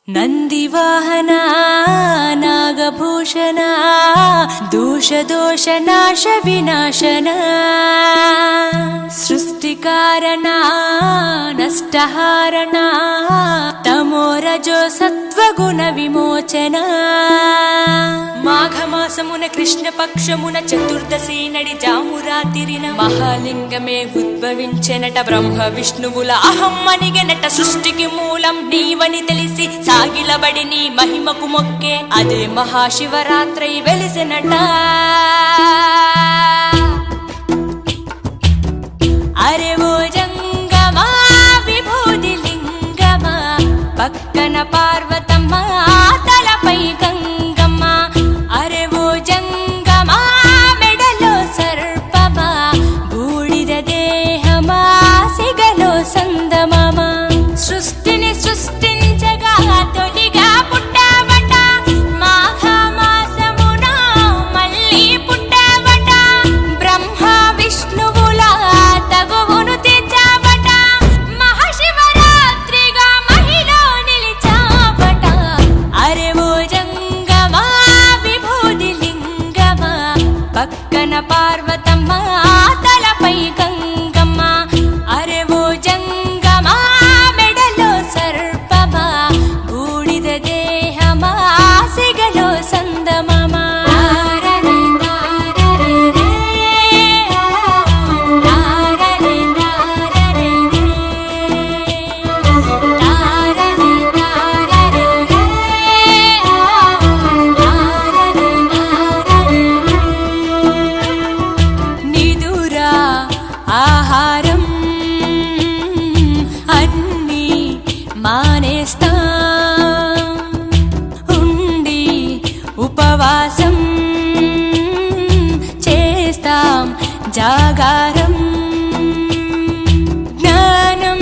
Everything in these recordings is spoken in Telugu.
ನಂದಿವಾಹನ ನಾಗಭೂಷಣ ದೋಷ ದೋಷ ನಾಶ ವಿನಾಶನ ಸೃಷ್ಟಿಕಾರಣ ನಷ್ಟಹಾರಣ తమోరజో సత్వగుణ విమోచన మాఘమాసమున కృష్ణపక్షమున చతుర్దశి నడి జామురాతిరిన మహాలింగమే ఉద్భవించెనట. బ్రహ్మ విష్ణువుల అహం అనిగెనట. సృష్టికి మూలం నీవని తెలిసి సాగిలబడి నీ మహిమకు మొక్కే అదే మహాశివరాత్రి వెలిసెనట. అరే ఓ జంగమా విభూది లింగమా పక్కన పార్వతమ్మ తలపై గంగమ్మ. అరే ఓ జంగమా మెడలో సర్పమా బూడిద దేహమా సిగలో సందమమా. సృష్టిని సృష్టించగా తొలిగా పుట్టావట. మాఘమాసమున మళ్ళీ పుట్టావట. బ్రహ్మ విష్ణువుల తగువును తెచ్చావట. మహాశివరాత్రిగా మహిలో నిలిచావట. అరే ఓ జంగమా విభూది లింగమా పక్కన పార్వతమ్మ తలపై గంగమ్మ. అరే ఓ జంగమా మెడలో సర్పమా బూడిద దేహమా సిగలో సందమమా. నిదురా ఆహారం అన్నీ మానేస్తాం. ఉండి ఉపవాసం చేస్తాం జాగారం. జ్ఞానం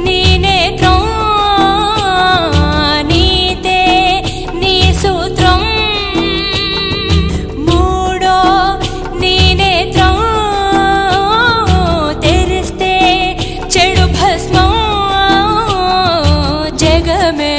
నీ నేత్రం నీతే నీ సూత్రం. మూడో నీ నేత్రం తెరిస్తే చెడు భస్మం. జగమే